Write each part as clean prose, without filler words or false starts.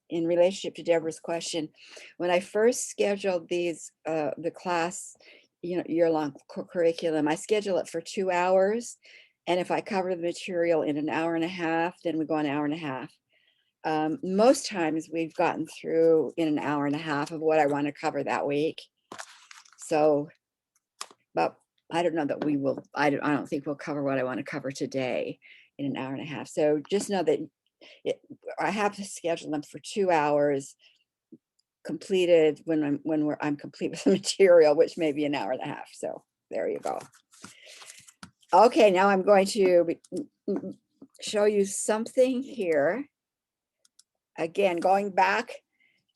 in relationship to Deborah's question, when I first scheduled the class, year-long curriculum, I schedule it for 2 hours. And if I cover the material in an hour and a half, then we go an hour and a half. Most times we've gotten through in an hour and a half of what I want to cover that week. So, but I don't know that we will, I don't think we'll cover what I want to cover today in an hour and a half. So just know that I have to schedule them for 2 hours completed when I'm complete with the material, which may be an hour and a half. So there you go. Okay, now I'm going to show you something here. Again, going back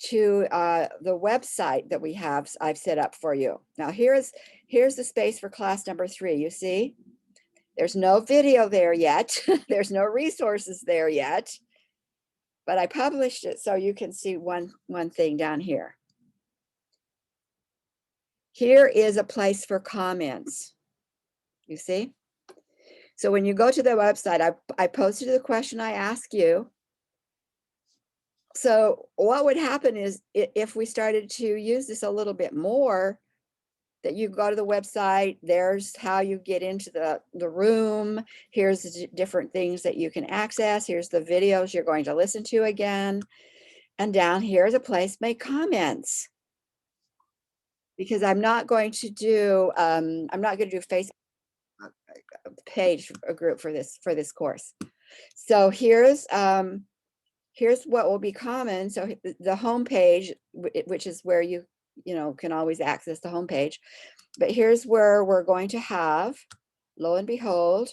to the website that I've set up for you. Now here's the space for class number 3. You see, there's no video there yet. There's no resources there yet, but I published it so you can see one thing down here. Here is a place for comments. You see? So when you go to the website, I posted the question I asked you. So what would happen is if we started to use this a little bit more, that you go to the website, there's how you get into the room. Here's the different things that you can access. Here's the videos you're going to listen to again. And down here is a place, make comments. Because I'm not going to do Facebook page, a group for this course. So here's what will be common. So the home page, which is where you can always access the home page. But here's where we're going to have, lo and behold,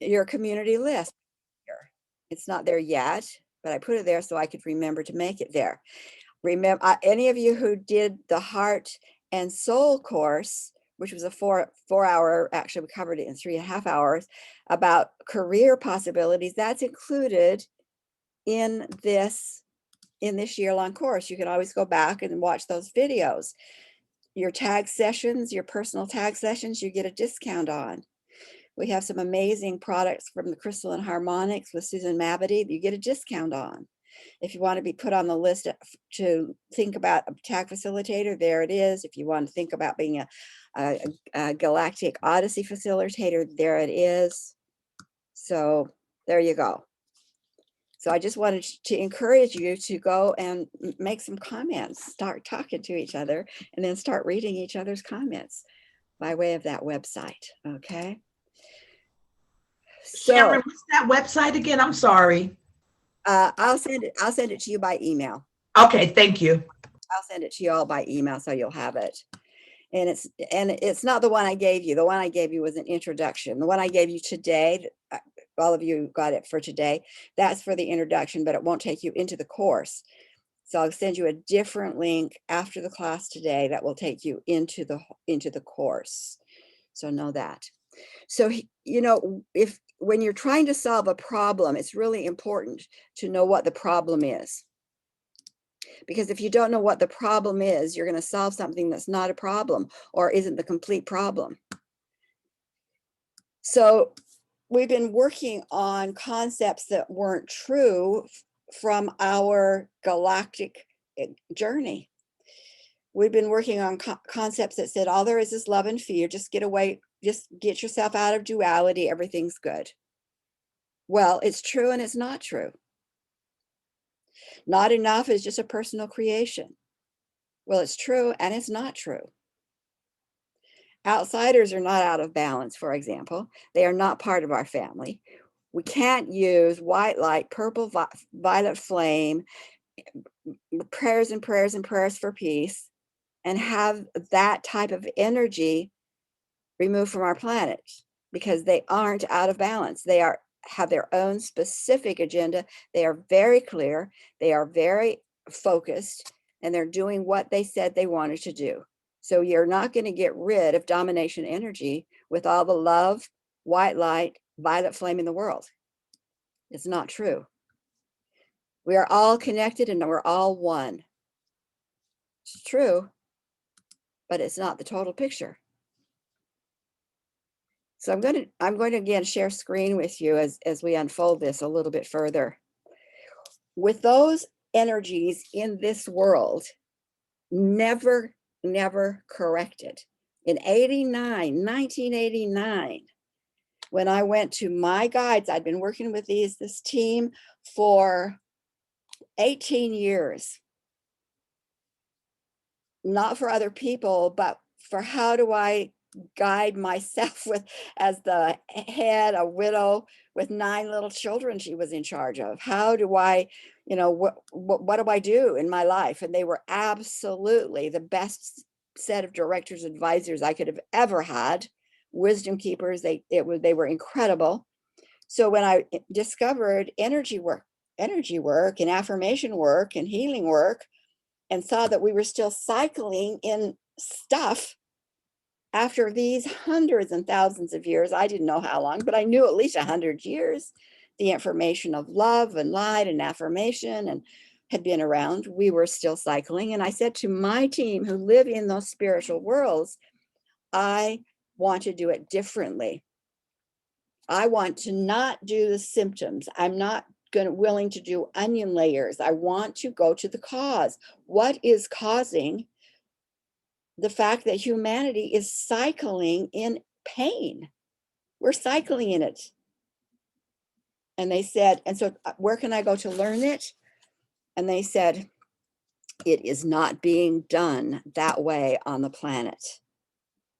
your community list here. It's not there yet, but I put it there so I could remember to make it there. Remember, any of you who did the Heart and Soul course, which was a 4-hour, actually we covered it in 3.5 hours, about career possibilities, that's included in this year-long course. You can always go back and watch those videos. Your tag sessions, your personal tag sessions, you get a discount on. We have some amazing products from the Crystal and Harmonics with Susan Mabity, you get a discount on. If you want to be put on the list to think about a tag facilitator, there it is. If you want to think about being a Galactic Odyssey facilitator, there it is. So there you go. So I just wanted to encourage you to go and make some comments, start talking to each other, and then start reading each other's comments by way of that website. Okay. So Sharon, what's that website again? I'm sorry. I'll send it to you by email. Okay, thank you. I'll send it to you all by email so you'll have it. And it's not the one I gave you. The one I gave you was an introduction. The one I gave you today, all of you got it for today, that's for the introduction, but it won't take you into the course. So I'll send you a different link after the class today that will take you into the course. So know that. So, when you're trying to solve a problem, it's really important to know what the problem is. Because if you don't know what the problem is, you're going to solve something that's not a problem or isn't the complete problem. So we've been working on concepts that weren't true from our galactic journey. We've been working on concepts that said all there is love and fear. Just get yourself out of duality. Everything's good. Well, it's true and it's not true. Not enough is just a personal creation. Well, it's true and it's not true. Outsiders are not out of balance, for example. They are not part of our family. We can't use white light, purple, violet flame, prayers and prayers and prayers for peace, and have that type of energy removed from our planet because they aren't out of balance. They have their own specific agenda. They are very clear. They are very focused, and they're doing what they said they wanted to do. So you're not going to get rid of domination energy with all the love, white light, violet flame in the world. It's not true. We are all connected and we're all one. It's true, but it's not the total picture. So I'm going to again share screen with you as we unfold this a little bit further. With those energies in this world, never corrected. In 1989, when I went to my guides, I'd been working with this team for 18 years, not for other people, but for how do I guide myself with, as the head, a widow with 9 little children she was in charge of. How do I, what do I do in my life? And they were absolutely the best set of directors, advisors I could have ever had. Wisdom keepers. They were incredible. So when I discovered energy work and affirmation work and healing work, and saw that we were still cycling in stuff after these hundreds and thousands of years, I didn't know how long, but I knew at least 100 years, the information of love and light and affirmation and had been around, we were still cycling. And I said to my team who live in those spiritual worlds, I want to do it differently. I want to not do the symptoms. I'm not willing to do onion layers. I want to go to the cause. What is causing the fact that humanity is cycling in pain? We're cycling in it. And they said, and so where can I go to learn it? And they said, it is not being done that way on the planet.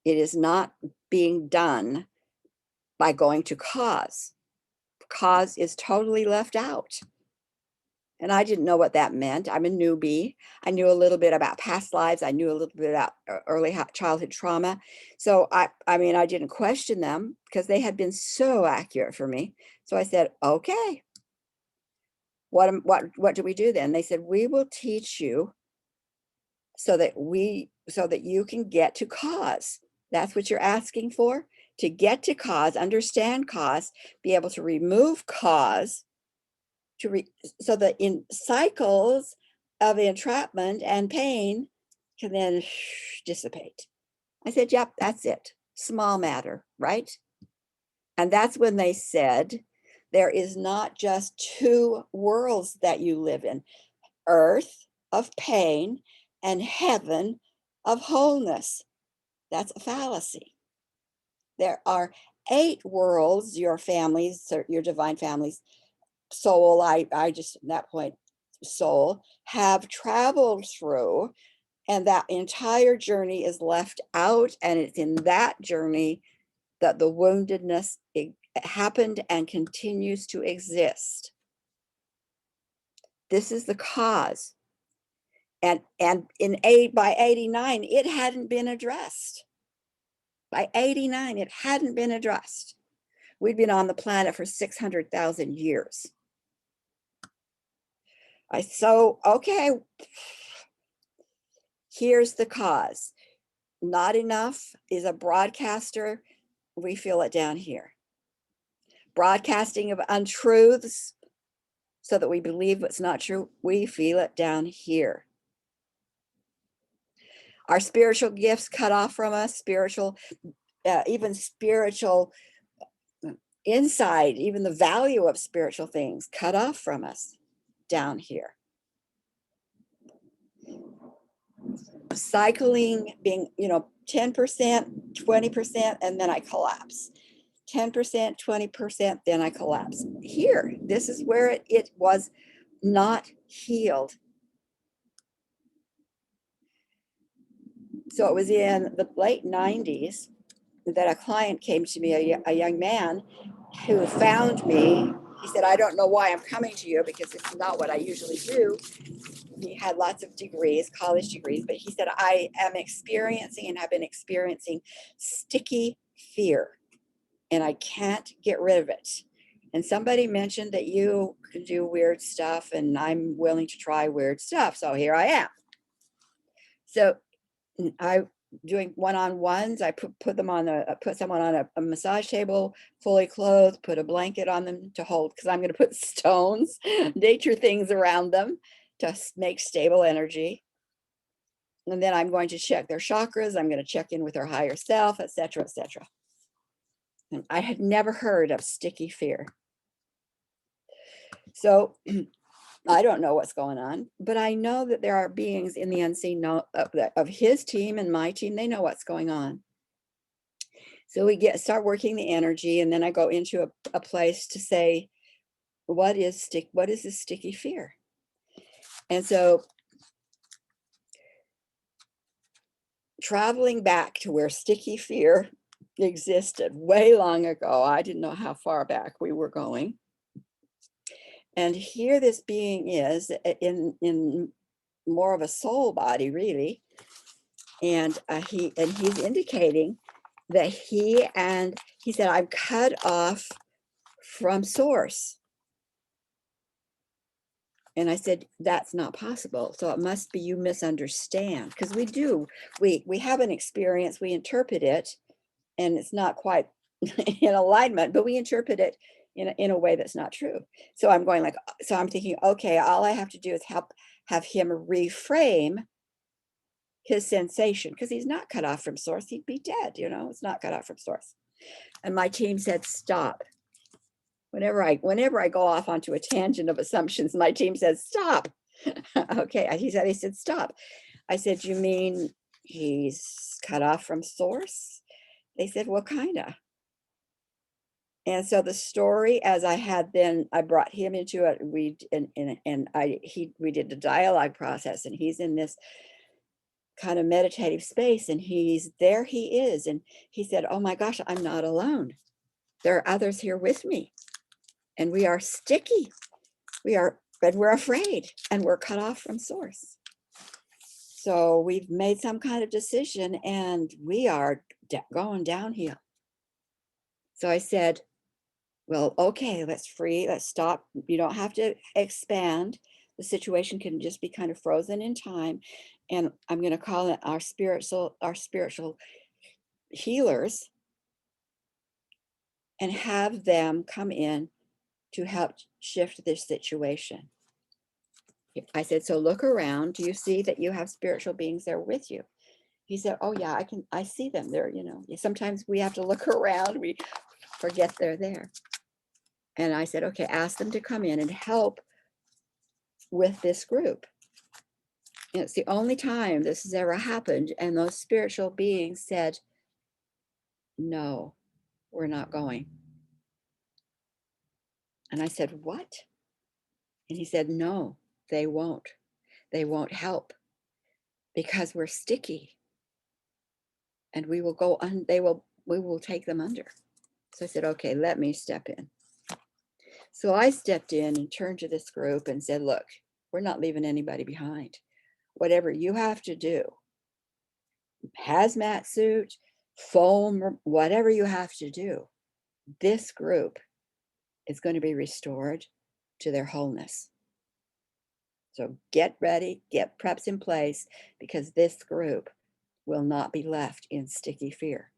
It is not being done by going to cause. Cause is totally left out. And I didn't know what that meant. I'm a newbie. I knew a little bit about past lives. I knew a little bit about early childhood trauma. So I mean, I didn't question them because they had been so accurate for me. So I said, okay, what do we do then? They said, we will teach you so that you can get to cause. That's what you're asking for, to get to cause, understand cause, be able to remove cause, so that in cycles of entrapment and pain can then dissipate. I said, yep, that's it. Small matter, right? And that's when they said, there is not just 2 worlds that you live in, earth of pain and heaven of wholeness. That's a fallacy. There are 8 worlds, your families, your divine families, soul, I just, at that point, soul, have traveled through, and that entire journey is left out. And it's in that journey that the woundedness happened and continues to exist. This is the cause. And by 89, it hadn't been addressed. By 89, it hadn't been addressed. We'd been on the planet for 600,000 years. Okay, here's the cause. Not enough is a broadcaster. We feel it down here. Broadcasting of untruths so that we believe what's not true. We feel it down here. Our spiritual gifts cut off from us, even spiritual insight, even the value of spiritual things cut off from us down here. Cycling, being 10%, 20%, and then I collapse. 10%, 20%, then I collapse. Here, this is where it was not healed. So it was in the late 90s that a client came to me, a young man who found me. He said, I don't know why I'm coming to you because it's not what I usually do. He had lots of degrees, college degrees, but he said, I am experiencing and have been experiencing sticky fear, and I can't get rid of it. And somebody mentioned that you can do weird stuff, and I'm willing to try weird stuff. So here I am. So I doing one-on-ones. I put someone on a massage table, fully clothed, put a blanket on them to hold, because I'm going to put stones, nature things around them to make stable energy. And then I'm going to check their chakras. I'm going to check in with their higher self, etc., etc. And I had never heard of sticky fear. So I don't know what's going on, but I know that there are beings in the unseen of his team and my team. They know what's going on. So we start working the energy, and then I go into a place to say, what is this sticky fear? And so traveling back to where sticky fear existed way long ago, I didn't know how far back we were going. And here this being is in more of a soul body, really. And he's indicating that he said, I'm cut off from source. And I said, that's not possible. So it must be you misunderstand, because we have an experience, we interpret it, and it's not quite in alignment, but we interpret it in a way that's not true. So I'm going like, so I'm thinking, okay, all I have to do is have him reframe his sensation, because he's not cut off from source. He'd be dead, it's not cut off from source. And my team said, stop. Whenever I go off onto a tangent of assumptions, my team says, stop. Okay, he said, stop. I said, you mean he's cut off from source? They said, well, kind of. And so the story, as I brought him into it. We did the dialogue process, and he's in this kind of meditative space, and he is, and he said, oh my gosh, I'm not alone. There are others here with me, and we are sticky. But we're afraid, and we're cut off from source. So we've made some kind of decision, and we are going downhill. So I said, well, okay, let's stop. You don't have to expand. The situation can just be kind of frozen in time. And I'm going to call it our spiritual healers, and have them come in to help shift this situation. I said, so look around. Do you see that you have spiritual beings there with you? He said, oh yeah, I see them there. Sometimes we have to look around. We forget they're there. And I said, okay, ask them to come in and help with this group. And it's the only time this has ever happened. And those spiritual beings said, no, we're not going. And I said, what? And he said, no, they won't. They won't help, because we're sticky, and we will take them under. So I said, okay, let me step in. So I stepped in and turned to this group and said, look, we're not leaving anybody behind. Whatever you have to do, hazmat suit, foam, whatever you have to do, this group is going to be restored to their wholeness. So get ready, get preps in place, because this group will not be left in sticky fear.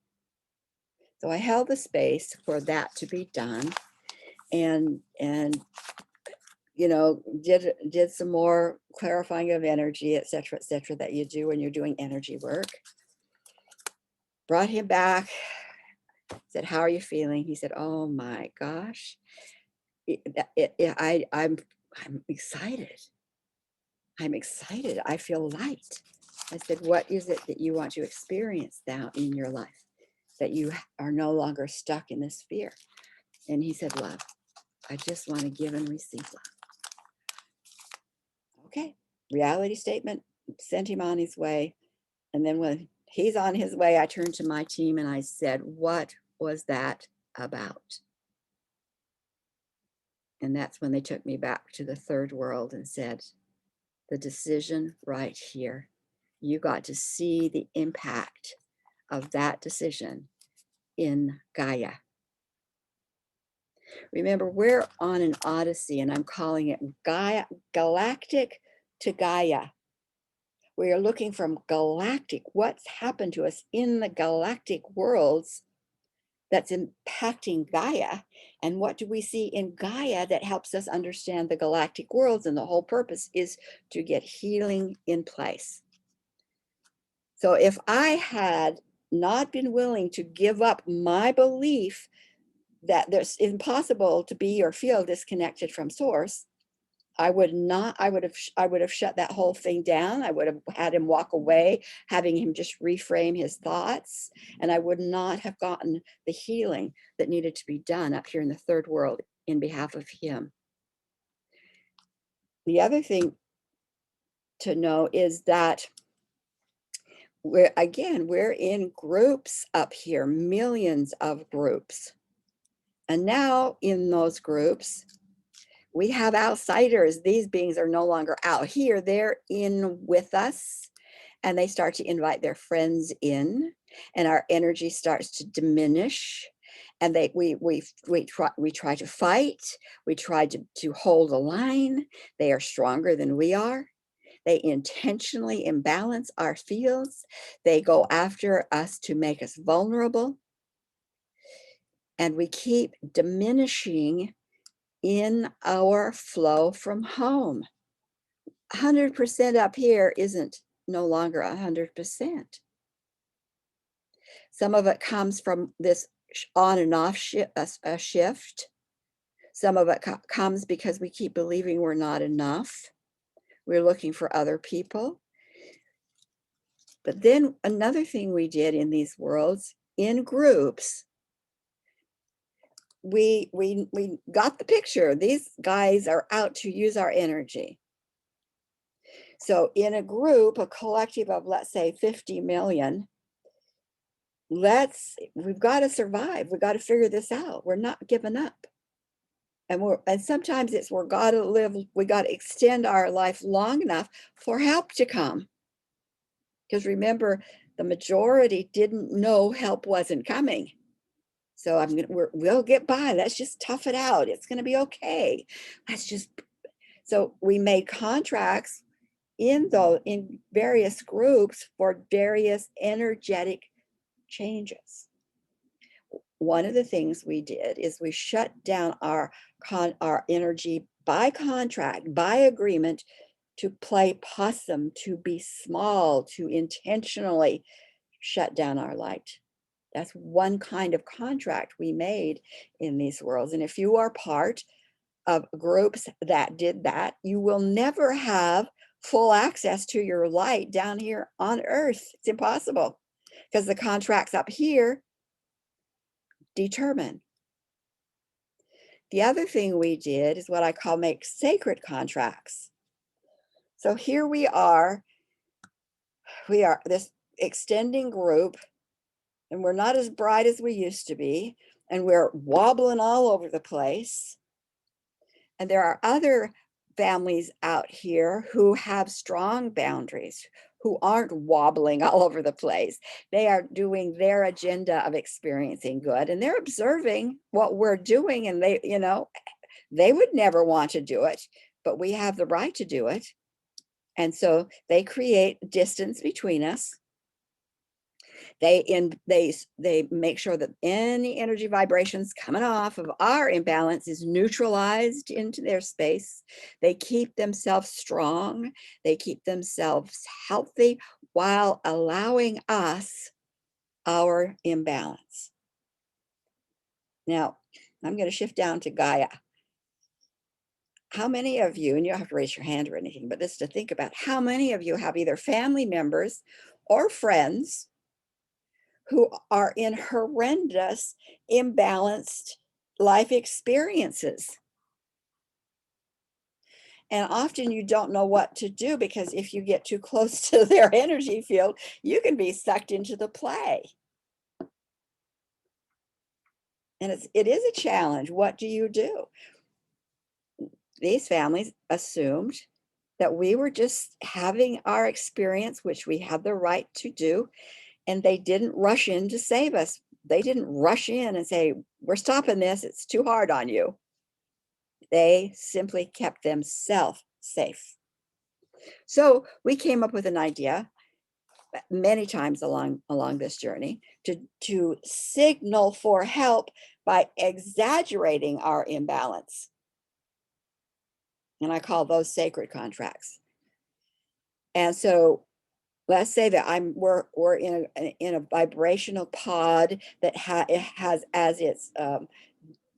So I held the space for that to be done, and did some more clarifying of energy, et cetera, that you do when you're doing energy work. Brought him back, said, how are you feeling? He said, oh my gosh, I'm excited. I'm excited. I feel light. I said, what is it that you want to experience now in your life, that you are no longer stuck in this fear? And he said, love. I just want to give and receive love. Okay, reality statement, sent him on his way. And then when he's on his way, I turned to my team and I said, what was that about? And that's when they took me back to the third world and said, the decision right here. You got to see the impact of that decision in Gaia. Remember, we're on an odyssey, and I'm calling it Galactic to Gaia. We are looking from galactic, what's happened to us in the galactic worlds that's impacting Gaia, and what do we see in Gaia that helps us understand the galactic worlds. And the whole purpose is to get healing in place. So if I had not been willing to give up my belief that there's impossible to be or feel disconnected from source, I would have shut that whole thing down. I would have had him walk away, having him just reframe his thoughts, and I would not have gotten the healing that needed to be done up here in the third world in behalf of him. The other thing to know is that we're in groups up here, millions of groups. And now in those groups, we have outsiders. These beings are no longer out here. They're in with us, and they start to invite their friends in, and our energy starts to diminish. And we try to fight. We try to hold a line. They are stronger than we are. They intentionally imbalance our fields. They go after us to make us vulnerable. And we keep diminishing in our flow from home. 100% up here isn't no longer 100%. Some of it comes from this on and off shift. Some of it comes because we keep believing we're not enough. We're looking for other people. But then another thing we did in these worlds, in groups, we got the picture. These guys are out to use our energy. So in a group, a collective of, let's say, 50 million, we've got to survive. We've got to figure this out. We're not giving up. And sometimes it's we got to extend our life long enough for help to come. Because remember, the majority didn't know help wasn't coming. So we'll get by. Let's just tough it out. It's going to be okay. So we made contracts in various groups for various energetic changes. One of the things we did is we shut down our energy by contract, by agreement, to play possum, to be small, to intentionally shut down our light. That's one kind of contract we made in these worlds. And if you are part of groups that did that, you will never have full access to your light down here on Earth. It's impossible because the contracts up here determine. The other thing we did is what I call make sacred contracts. So here we are this extending group, and we're not as bright as we used to be, and we're wobbling all over the place. And there are other families out here who have strong boundaries, who aren't wobbling all over the place. They are doing their agenda of experiencing good, and they're observing what we're doing, and they would never want to do it, but we have the right to do it. And so they create distance between us. They make sure that any energy vibrations coming off of our imbalance is neutralized into their space. They keep themselves strong. They keep themselves healthy while allowing us our imbalance. Now, I'm going to shift down to Gaia. How many of you, and you don't have to raise your hand or anything, but just to think about, how many of you have either family members or friends who are in horrendous, imbalanced life experiences? And often you don't know what to do, because if you get too close to their energy field, you can be sucked into the play. And it is a challenge. What do you do? These families assumed that we were just having our experience, which we had the right to do, and they didn't rush in to save us. They didn't rush in and say, we're stopping this, it's too hard on you. They simply kept themselves safe. So we came up with an idea many times along this journey to signal for help by exaggerating our imbalance. And I call those sacred contracts. And so let's say that we're in a vibrational pod that it has as its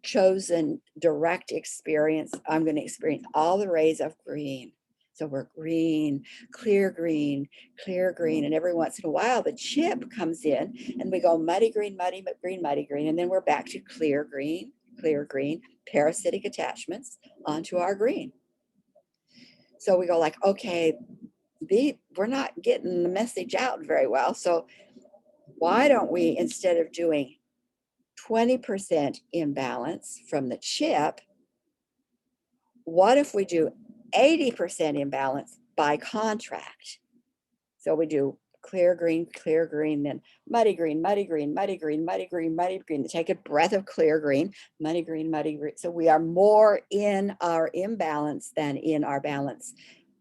chosen direct experience. I'm going to experience all the rays of green. So we're green, clear green, clear green. And every once in a while, the chip comes in and we go muddy green, muddy green, muddy green. And then we're back to clear green, parasitic attachments onto our green. So we go like, okay, we're not getting the message out very well. So why don't we, instead of doing 20% imbalance from the chip, what if we do 80% imbalance by contract? So we do clear green, then muddy green, muddy green, muddy green, muddy green, muddy green. Take a breath of clear green, muddy green, muddy green. So we are more in our imbalance than in our balance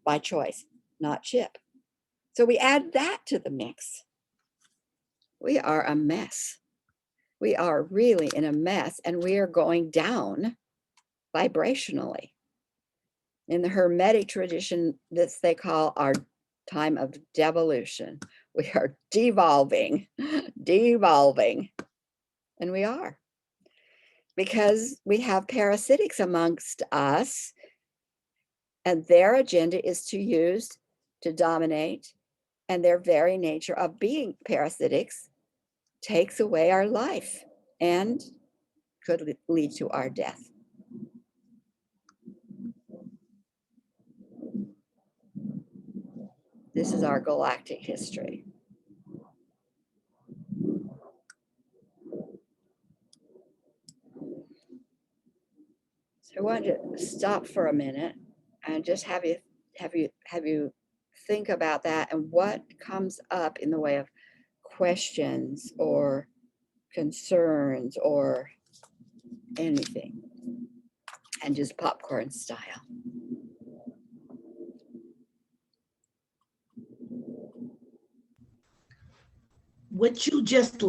by choice, not chip. So we add that to the mix. We are a mess. We are really in a mess, and we are going down vibrationally. In the Hermetic tradition, this they call our time of devolution. We are devolving, and we are. Because we have parasitics amongst us, and their agenda is to dominate, and their very nature of being parasitics takes away our life and could lead to our death. This is our galactic history. So I wanted to stop for a minute and just have you think about that and what comes up in the way of questions or concerns or anything, and just popcorn style. What you just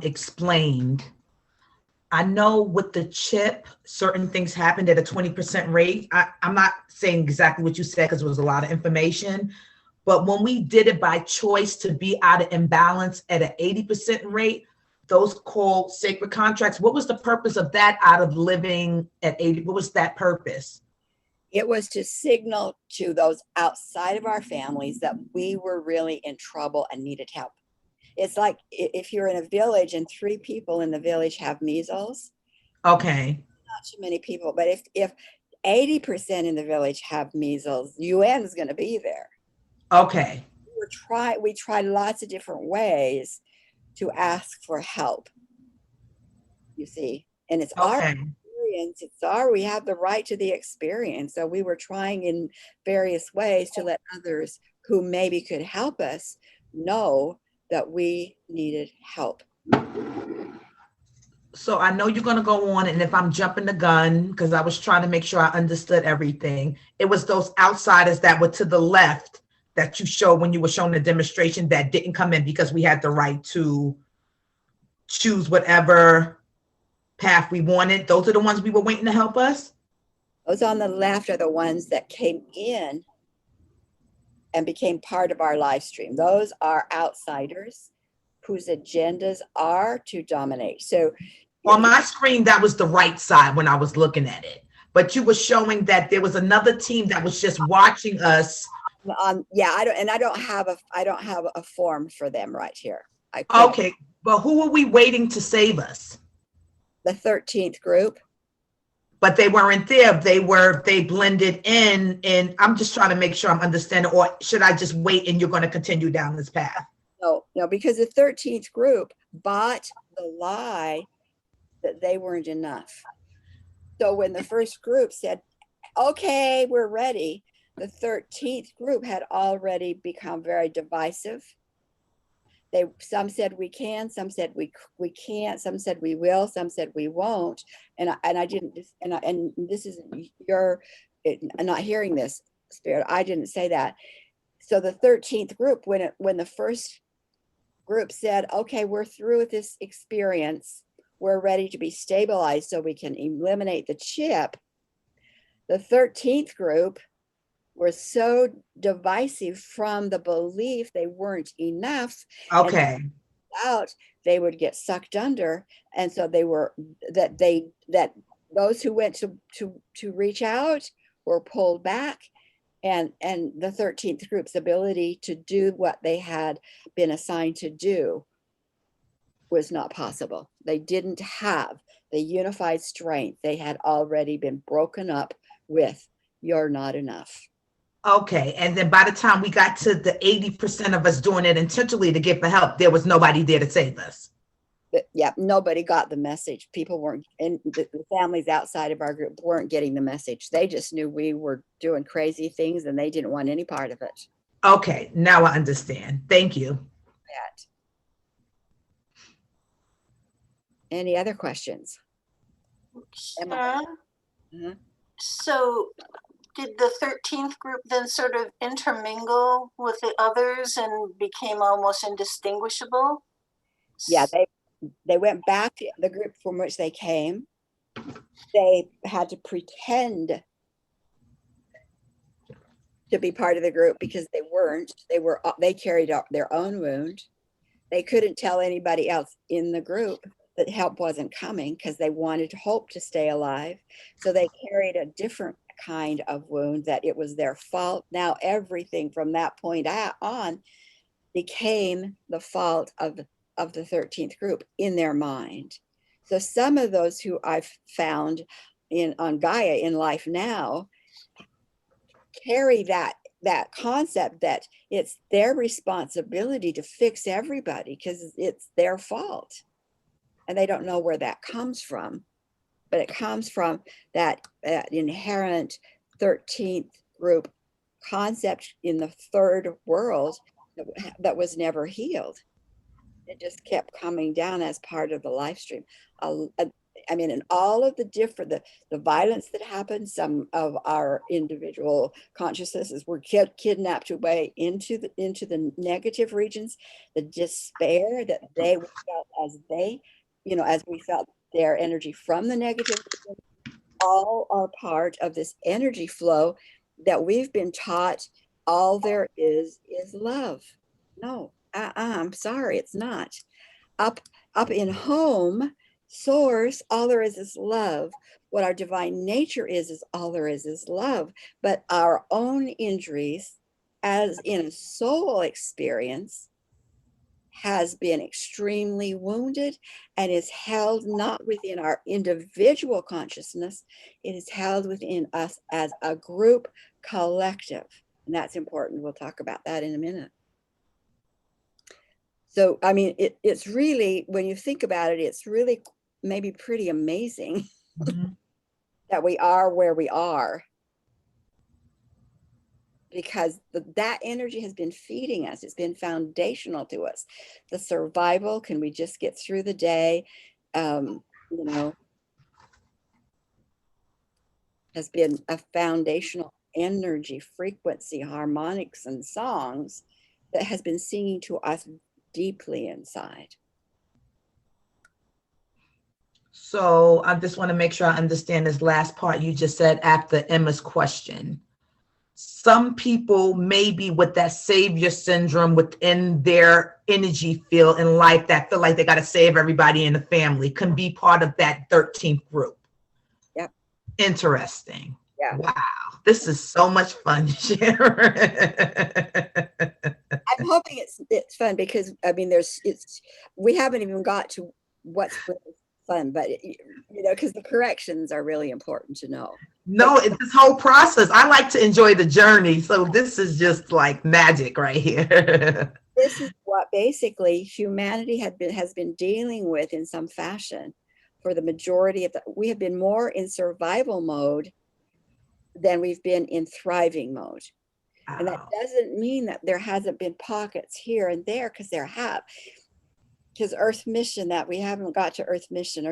explained, I know with the chip, certain things happened at a 20% rate. I'm not saying exactly what you said because it was a lot of information, but when we did it by choice to be out of imbalance at an 80% rate, those called sacred contracts, what was the purpose of that out of living at 80? What was that purpose? It was to signal to those outside of our families that we were really in trouble and needed help. It's like if you're in a village and 3 people in the village have measles. Okay. Not too many people, but if 80% in the village have measles, UN is going to be there. Okay. We tried lots of different ways to ask for help, you see, and it's our experience. We have the right to the experience. So we were trying in various ways to let others who maybe could help us know that we needed help. So I know you're going to go on, and if I'm jumping the gun, because I was trying to make sure I understood everything, it was those outsiders that were to the left that you showed when you were showing the demonstration that didn't come in because we had the right to choose whatever path we wanted. Those are the ones we were waiting to help us? Those on the left are the ones that came in and became part of our live stream. Those are outsiders whose agendas are to dominate. So on my screen, that was the right side when I was looking at it. But you were showing that there was another team that was just watching us. Yeah, I don't have a form for them right here. Okay, but who are we waiting to save us? The 13th group. But they weren't there. They blended in, and I'm just trying to make sure I'm understanding. Or should I just wait and you're going to continue down this path? No, because the 13th group bought the lie that they weren't enough. So when the first group said, okay, we're ready, the 13th group had already become very divisive. Some said we can, some said we can't, some said we will, some said we won't. And I didn't, and this is I'm not hearing this, Spirit. I didn't say that. So the 13th group, when the first group said, okay, we're through with this experience, we're ready to be stabilized so we can eliminate the chip, the 13th group were so divisive from the belief they weren't enough, and Okay. out they would get sucked under. And so they were that those who went to reach out were pulled back, and the 13th group's ability to do what they had been assigned to do was not possible. They didn't have the unified strength. They had already been broken up with "you're not enough." Okay. And then by the time we got to the 80% of us doing it intentionally to get the help, there was nobody there to save us. But yeah, nobody got the message. People weren't, and the families outside of our group weren't getting the message. They just knew we were doing crazy things and they didn't want any part of it. Okay. Now I understand. Thank you. That. Any other questions? Emma? Mhm. So did the 13th group then sort of intermingle with the others and became almost indistinguishable? Yeah, they went back to the group from which they came. They had to pretend to be part of the group because they weren't. They carried out their own wound. They couldn't tell anybody else in the group that help wasn't coming because they wanted hope to stay alive. So they carried a different kind of wound, that it was their fault. Now everything from that point on became the fault of the 13th group in their mind. So some of those who I've found on Gaia in Life Now carry that concept that it's their responsibility to fix everybody because it's their fault, and they don't know where that comes from, but it comes from that inherent 13th group concept in the third world that was never healed. It just kept coming down as part of the live stream. I mean, and all of the different, the violence that happened, some of our individual consciousnesses were kidnapped away into the negative regions, the despair that they felt as as we felt their energy from the negative region, all are part of this energy flow that we've been taught all there is love. No, I'm sorry, it's not. Up in home, source, all there is love. What our divine nature is all there is love. But our own injuries, as in a soul experience, has been extremely wounded and is held not within our individual consciousness, it is held within us as a group collective. And that's important. We'll talk about that in a minute. So, I mean, it's really, when you think about it, it's really maybe pretty amazing that we are where we are, because that energy has been feeding us. It's been foundational to us. The survival, can we just get through the day, has been a foundational energy, frequency, harmonics, and songs that has been singing to us deeply inside. So I just want to make sure I understand this last part you just said after Emma's question. Some people maybe with that savior syndrome within their energy field in life that feel like they got to save everybody in the family can be part of that 13th group. Yep. Interesting. Yeah. Wow. This is so much fun, Sharon. I'm hoping it's fun because, I mean, we haven't even got to what's really fun, but because the corrections are really important to know. No, it's this whole process. I like to enjoy the journey. So this is just like magic right here. This is what basically humanity has been dealing with in some fashion for the majority of we have been more in survival mode than we've been in thriving mode. Wow. And that doesn't mean that there hasn't been pockets here and there, because there have. Because Earth Mission, that we haven't got to Earth Mission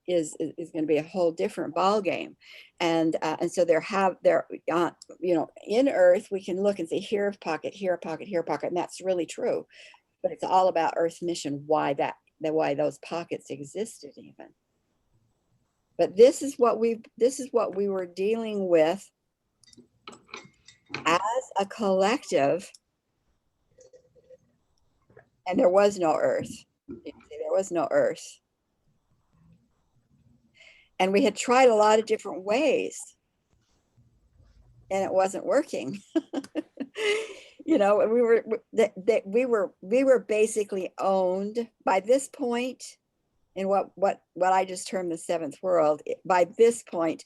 is going to be a whole different ball game, and so in Earth we can look and say here a pocket, here a pocket, here a pocket, and that's really true. But it's all about Earth Mission, why those pockets existed even. But this is what we were dealing with as a collective, and there was no earth. There was no earth. And we had tried a lot of different ways, and it wasn't working. You know, we were basically owned by this point in what I just termed the seventh world. By this point,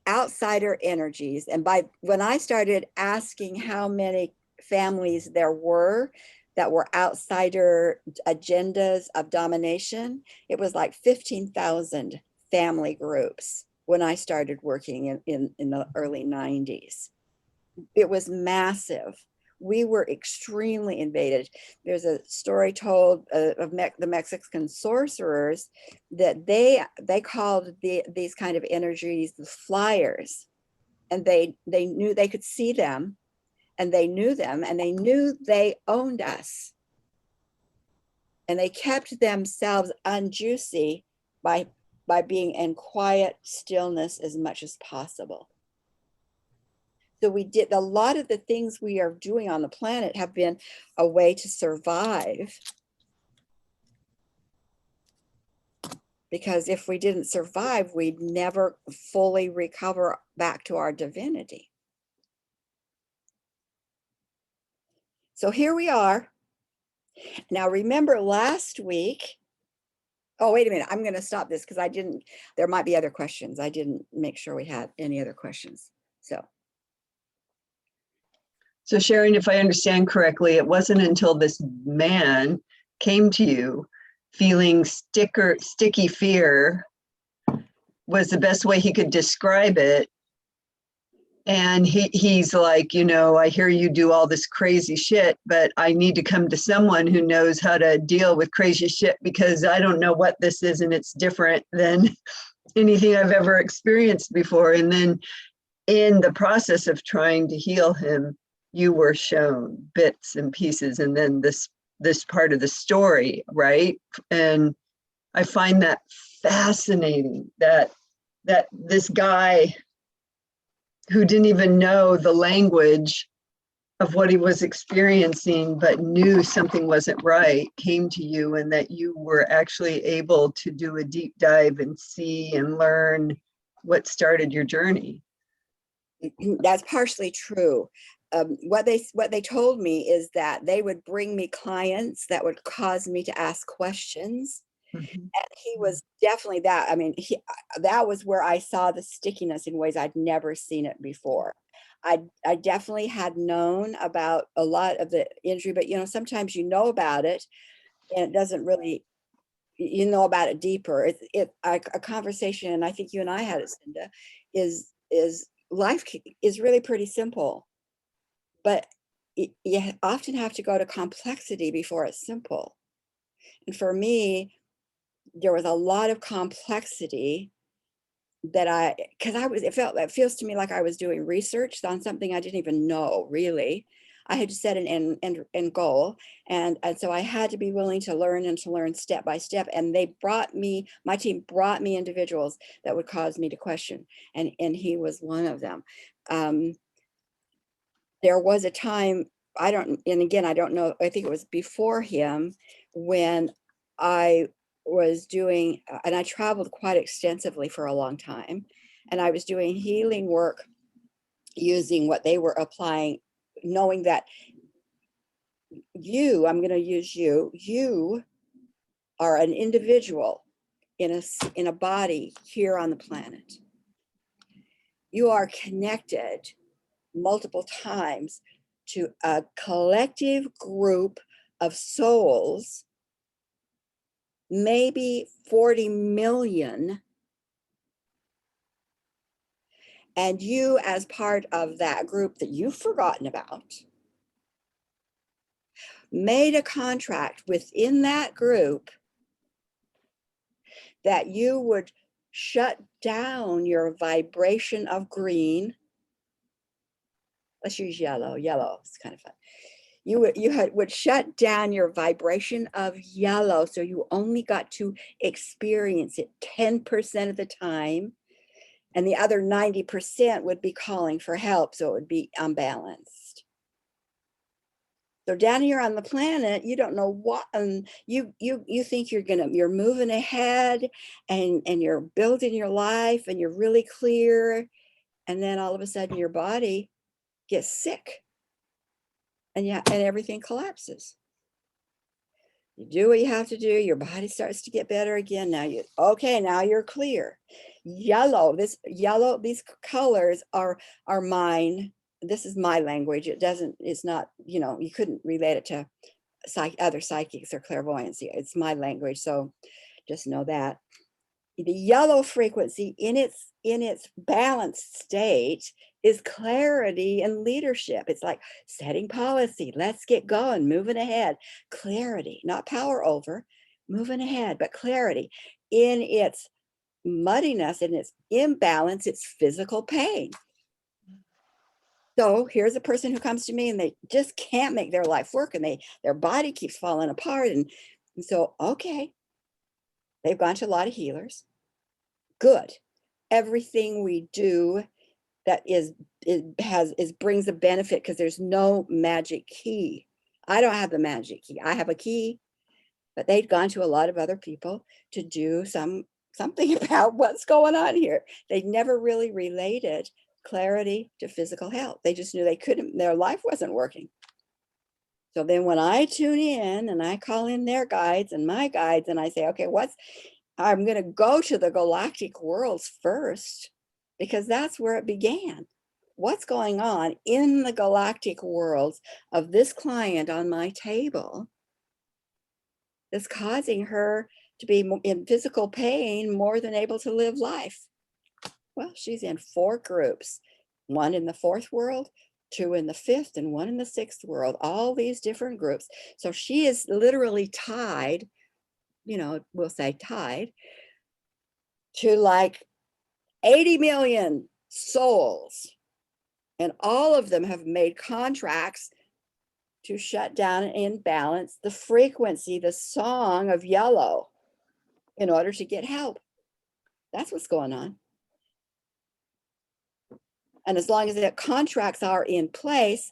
outsider energies, and by when I started asking how many families there were that were outsider agendas of domination, it was like 15,000 family groups when I started working in the early 90s. It was massive. We were extremely invaded. There's a story told of the Mexican sorcerers that they called these kind of energies the flyers, and they knew they could see them, and they knew them, and they knew they owned us, and they kept themselves unjuicy by being in quiet stillness as much as possible. So we did a lot of the things we are doing on the planet have been a way to survive. Because if we didn't survive, we'd never fully recover back to our divinity. So here we are. Now, remember last week, oh, wait a minute, I'm going to stop this because there might be other questions. I didn't make sure we had any other questions. So Sharon, if I understand correctly, it wasn't until this man came to you feeling sticky fear was the best way he could describe it. And he's like, you know, I hear you do all this crazy shit, but I need to come to someone who knows how to deal with crazy shit because I don't know what this is and it's different than anything I've ever experienced before. And then in the process of trying to heal him, you were shown bits and pieces, and then this part of the story, right? And I find that fascinating that this guy who didn't even know the language of what he was experiencing, but knew something wasn't right, came to you, and that you were actually able to do a deep dive and see and learn what started your journey. That's partially true. What they told me is that they would bring me clients that would cause me to ask questions. Mm-hmm. And he was definitely that. I mean, that was where I saw the stickiness in ways I'd never seen it before. I definitely had known about a lot of the injury, but you know, sometimes you know about it and it doesn't really, you know about it deeper. A conversation, and I think you and I had it, Cinda, is life is really pretty simple. But you often have to go to complexity before it's simple. And for me, there was a lot of complexity that it feels to me like I was doing research on something I didn't even know, really. I had set an end goal. And so I had to be willing to learn step by step. And my team brought me individuals that would cause me to question. And he was one of them. There was a time, I don't know, I think it was before him, when I was doing, and I traveled quite extensively for a long time, and I was doing healing work using what they were applying, knowing that I'm going to use you are an individual in a body here on the planet. You are connected multiple times to a collective group of souls, maybe 40 million, and you as part of that group that you've forgotten about made a contract within that group that you would shut down your vibration of green. Let's use yellow. It's kind of fun. You would shut down your vibration of yellow, so you only got to experience it 10% of the time. And the other 90% would be calling for help, so it would be unbalanced. So down here on the planet, you don't know what, you think you're moving ahead and you're building your life and you're really clear. And then all of a sudden your body gets sick and everything collapses. You do what you have to do. Your body starts to get better again. Now now you're clear. Yellow, these colors are mine. This is my language. It's not, you couldn't relate it to other psychics or clairvoyancy. It's my language. So just know that. The yellow frequency in its balanced state is clarity and leadership. It's like setting policy. Let's get going, moving ahead. Clarity, not power over, moving ahead, but clarity. In its muddiness, in its imbalance, it's physical pain. So here's a person who comes to me and they just can't make their life work, and their body keeps falling apart. And so, okay, they've gone to a lot of healers. Good. Everything we do that brings a benefit, because there's no magic key. I don't have the magic key. I have a key, but they'd gone to a lot of other people to do something about what's going on here. They never really related clarity to physical health. They just knew their life wasn't working. So then when I tune in and I call in their guides and my guides, and I say, okay, I'm going to go to the galactic worlds first, because that's where it began. What's going on in the galactic worlds of this client on my table that's causing her to be in physical pain more than able to live life? Well, she's in 4 groups, 1 in the 4th world, 2 in the 5th, and 1 in the 6th world, all these different groups. So she is literally tied, we'll say tied to like 80 million souls. And all of them have made contracts to shut down and imbalance the frequency, the song of yellow, in order to get help. That's what's going on. And as long as the contracts are in place,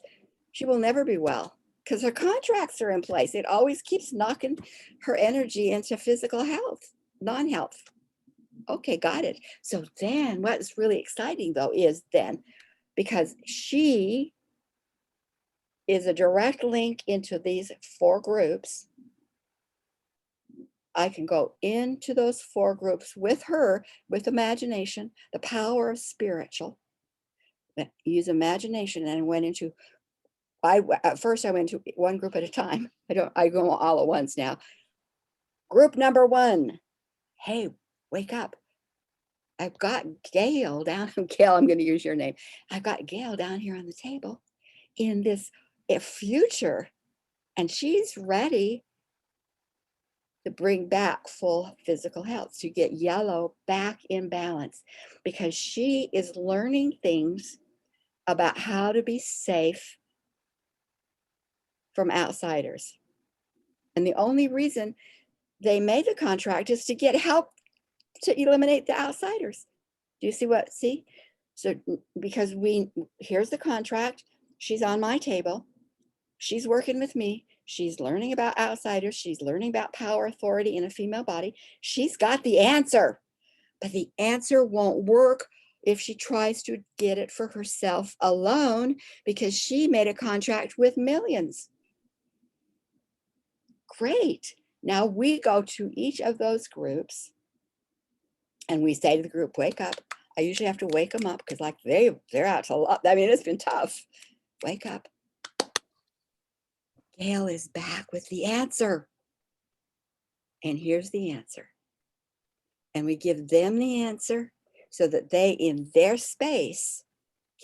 she will never be well, because her contracts are in place. It always keeps knocking her energy into physical health, non-health. Okay, got it. So then what's really exciting though is then, because she is a direct link into these 4 groups, I can go into those 4 groups with her, with imagination, the power of spiritual. Use imagination, and went into, at first I went to 1 group at a time. I go all at once now. Group number 1, hey, wake up. I've got Gail down, Gail, I'm going to use your name. I've got Gail down here on the table in this future, and she's ready to bring back full physical health, to get yellow back in balance, because she is learning things about how to be safe from outsiders. And the only reason they made the contract is to get help to eliminate the outsiders. Do you see? So because here's the contract, she's on my table, she's working with me, she's learning about outsiders, she's learning about power, authority in a female body. She's got the answer, but the answer won't work if she tries to get it for herself alone, because she made a contract with millions. Great. Now we go to each of those groups and we say to the group, wake up. I usually have to wake them up, because like they're out to a lot. I mean, it's been tough. Wake up. Gail is back with the answer. And here's the answer. And we give them the answer so that they, in their space,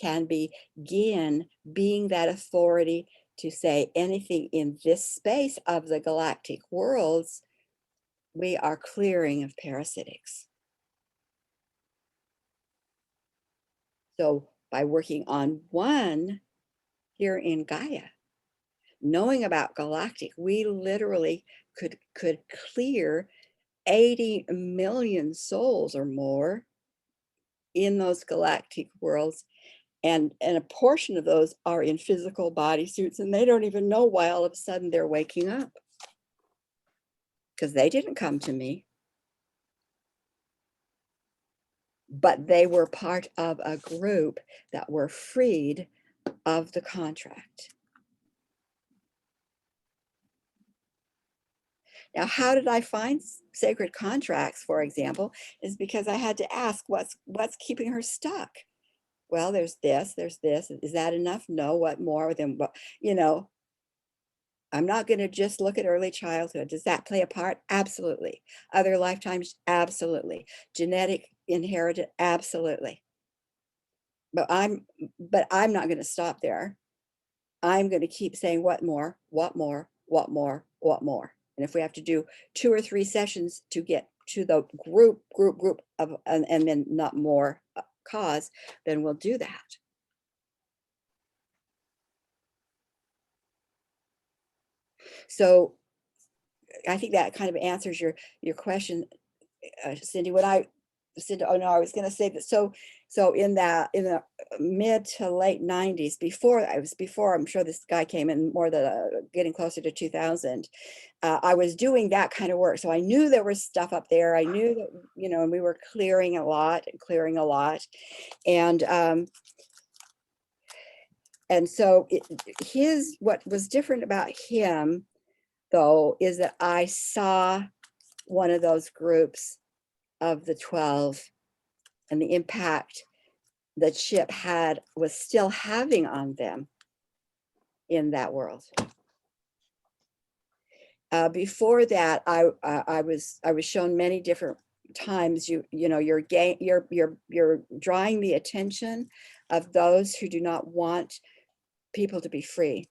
can begin being that authority to say anything in this space of the galactic worlds, we are clearing of parasitics. So by working on 1 here in Gaia, knowing about galactic, we literally could clear 80 million souls or more in those galactic worlds, and a portion of those are in physical bodysuits, and they don't even know why all of a sudden they're waking up, because they didn't come to me. But they were part of a group that were freed of the contract. Now, how did I find sacred contracts, for example, is because I had to ask what's keeping her stuck. Well, there's this, is that enough? No, what more? Then what, I'm not going to just look at early childhood. Does that play a part? Absolutely. Other lifetimes? Absolutely. Genetic, inherited? Absolutely. But I'm not going to stop there. I'm going to keep saying what more, what more, what more, what more. And if we have to do 2 or 3 sessions to get to the group of, and then not more cause, then we'll do that. So I think that kind of answers your question, Cindy. Oh no, I was going to say that. So in the mid to late 90s, before I'm sure this guy came in, more getting closer to 2000, I was doing that kind of work. So I knew there was stuff up there. I knew that, and we were clearing a lot. And so what was different about him, though, is that I saw one of those groups of the 12 and the impact the chip was still having on them in that world. Before that, I was shown many different times. You're drawing the attention of those who do not want people to be free.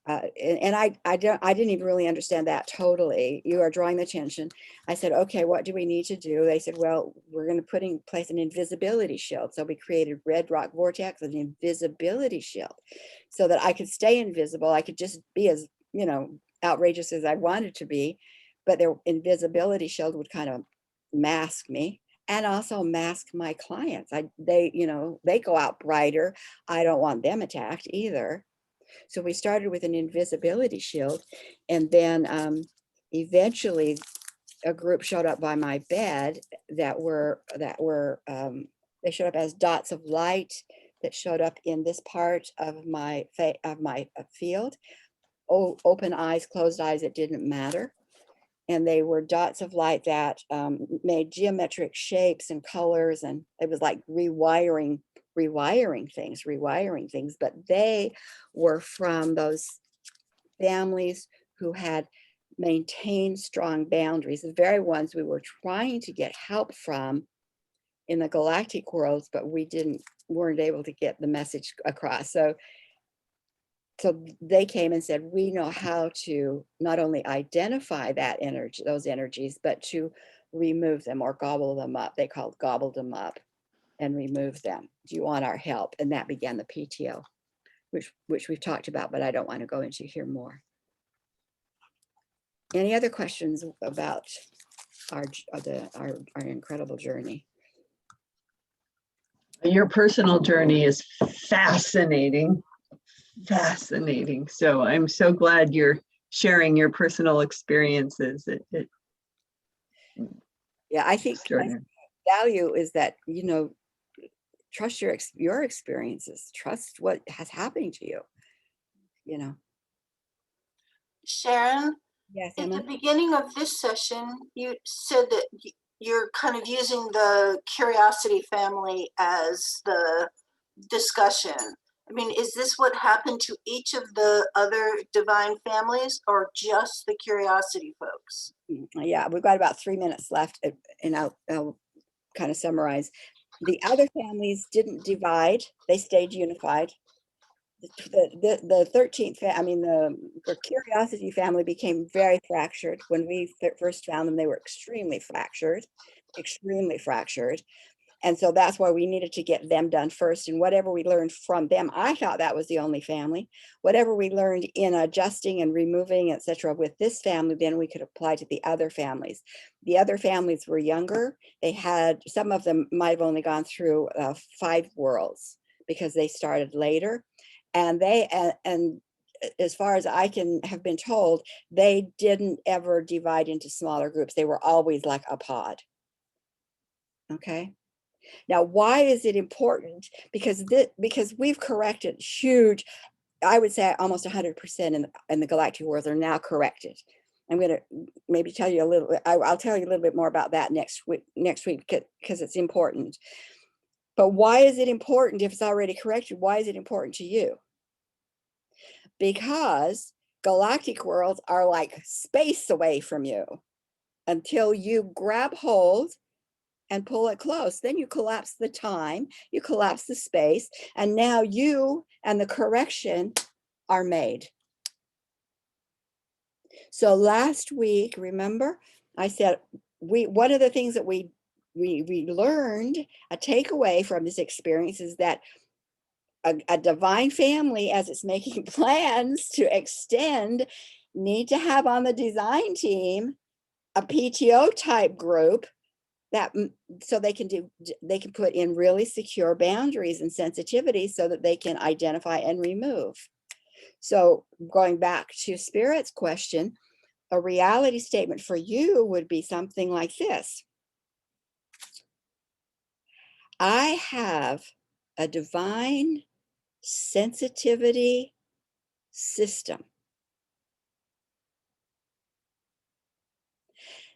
And I didn't even really understand that totally. You are drawing the attention. I said, okay, what do we need to do? They said, well, we're going to put in place an invisibility shield. So we created Red Rock Vortex, an invisibility shield, so that I could stay invisible. I could just be as, outrageous as I wanted to be, but their invisibility shield would kind of mask me and also mask my clients. They go out brighter. I don't want them attacked either. So we started with an invisibility shield, and then eventually a group showed up by my bed that were they showed up as dots of light that showed up in this part of my field. Open eyes, closed eyes, it didn't matter. And they were dots of light that made geometric shapes and colors, and it was like rewiring things, but they were from those families who had maintained strong boundaries, the very ones we were trying to get help from in the galactic worlds, but we weren't able to get the message across. So they came and said, we know how to not only identify those energies, but to remove them or gobble them up. They gobbled them up and remove them. Do you want our help? And that began the PTO, which we've talked about, but I don't want to go into here more. Any other questions about our incredible journey? Your personal journey is fascinating. So I'm so glad you're sharing your personal experiences. Yeah, I think value is that, trust your experiences, trust what has happened to you, Sharon, Yes, at Emma? the beginning of this session, you said that you're kind of using the Curiosity family as the discussion. I mean, is this what happened to each of the other divine families, or just the Curiosity folks? Yeah, we've got about 3 minutes left, and I'll kind of summarize. The other families didn't divide, they stayed unified. The 13th, the Curiosity family became very fractured. When we first found them, they were extremely fractured. And so that's why we needed to get them done first. And whatever we learned from them, I thought that was the only family. Whatever we learned in adjusting and removing, etc., with this family, then we could apply to the other families. The other families were younger. They had, some of them might have only gone through 5 worlds because they started later. And and as far as I can have been told, they didn't ever divide into smaller groups. They were always like a pod. Okay. Now, why is it important? Because we've corrected huge, I would say almost 100% in the galactic world are now corrected. I'm going to maybe tell you a little bit, I'll tell you a little bit more about that next week because it's important. But why is it important if it's already corrected? Why is it important to you? Because galactic worlds are like space away from you until you grab hold and pull it close. Then you collapse the time, you collapse the space, and now you and the correction are made. So last week, remember, I said one of the things that we learned, a takeaway from this experience, is that a divine family, as it's making plans to extend, need to have on the design team a PTO type group that so they can put in really secure boundaries and sensitivity so that they can identify and remove. So going back to Spirit's question, a reality statement for you would be something like this. I have a divine sensitivity system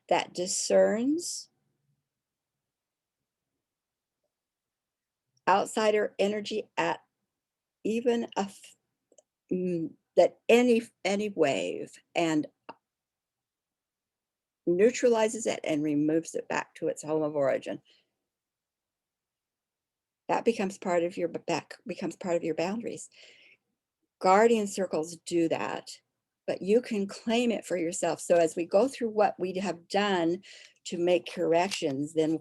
that discerns outsider energy at even that any wave, and neutralizes it and removes it back to its home of origin. That becomes part of your boundaries. Guardian circles do that, but you can claim it for yourself. So as we go through what we have done to make corrections, then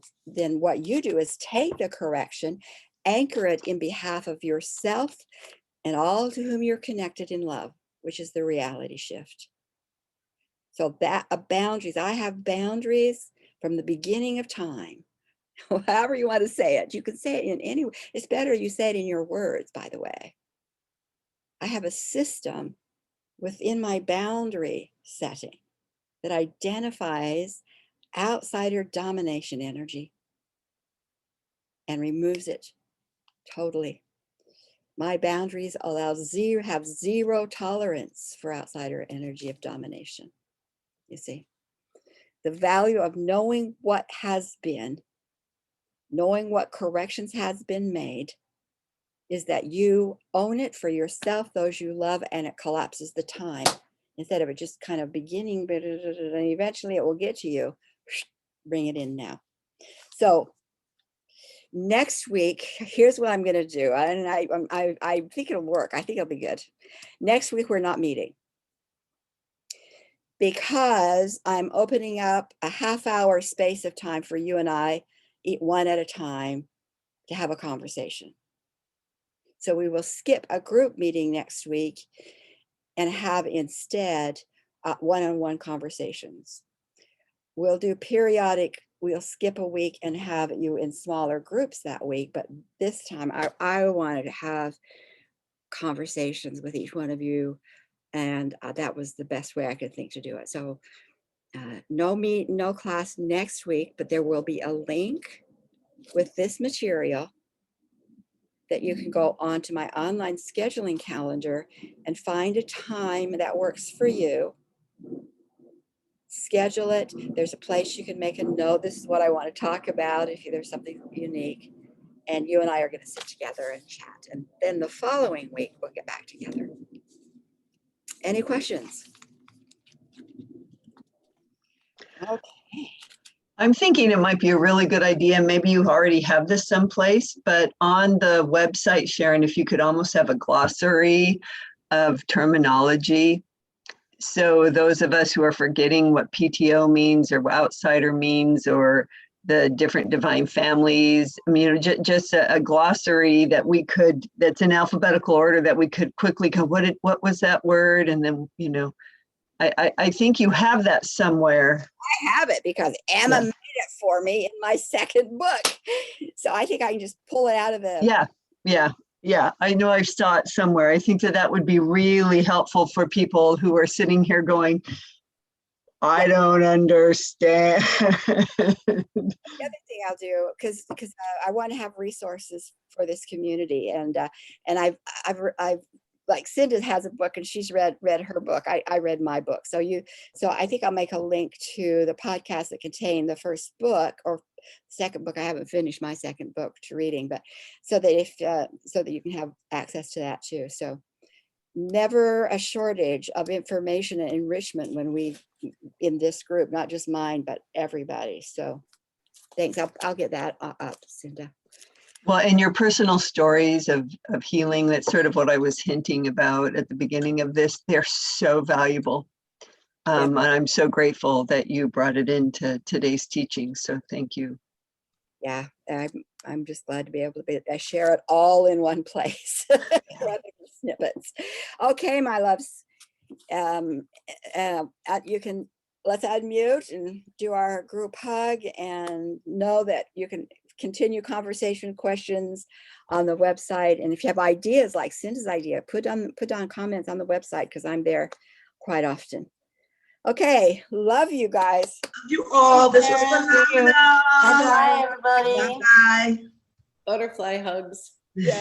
what you do is take the correction, anchor it in behalf of yourself and all to whom you're connected in love, which is the reality shift. So that boundaries, I have boundaries from the beginning of time. However you want to say it, you can say it in any way. It's better you say it in your words, by the way. I have a system within my boundary setting that identifies outsider domination energy and removes it totally. My boundaries have zero tolerance for outsider energy of domination. You see, the value of knowing what has been, knowing what corrections has been made, is that you own it for yourself, those you love, and it collapses the time instead of it just kind of beginning, and eventually it will get to you. Bring it in now. So next week, here's what I'm going to do, and I think it'll work. I think it'll be good. Next week we're not meeting because I'm opening up a half-hour space of time for you and I, eat one at a time, to have a conversation. So we will skip a group meeting next week and have instead one-on-one conversations. We'll do periodic, we'll skip a week and have you in smaller groups that week. But this time I wanted to have conversations with each one of you. And that was the best way I could think to do it. So no class next week, but there will be a link with this material that you can go onto my online scheduling calendar and find a time that works for you. Schedule it. There's a place you can make a note. This is what I want to talk about if there's something unique. And you and I are going to sit together and chat. And then the following week, we'll get back together. Any questions? Okay. I'm thinking it might be a really good idea. Maybe you already have this someplace, but on the website, Sharon, if you could almost have a glossary of terminology. So those of us who are forgetting what PTO means or what outsider means, or the different divine families. I mean, just a glossary that we could, that's in alphabetical order, that we could quickly go, what was that word? And then, I think you have that somewhere. I have it because Emma made it for me in my second book. So I think I can just pull it out of the. Yeah. I know I saw it somewhere. I think that would be really helpful for people who are sitting here going, I don't understand. The other thing I'll do, because I want to have resources for this community, and I've like Cinda has a book and she's read her book. I read my book. So I think I'll make a link to the podcast that contain the first book or second book. I haven't finished my second book to reading, but so that you can have access to that too. So never a shortage of information and enrichment when we in this group, not just mine, but everybody. So thanks. I'll get that up, Cinda. Well, and your personal stories of healing, that's sort of what I was hinting about at the beginning of this. They're so valuable. And I'm so grateful that you brought it into today's teaching. So thank you. Yeah, I'm just glad to be able to share it all in one place rather than snippets. Okay, my loves. You can, let's unmute and do our group hug, and know that you can continue conversation questions on the website. And if you have ideas like Cinda's idea, put on comments on the website, because I'm there quite often. Okay, love you guys. Love you all. This was phenomenal. Bye, everybody. Bye. Butterfly hugs.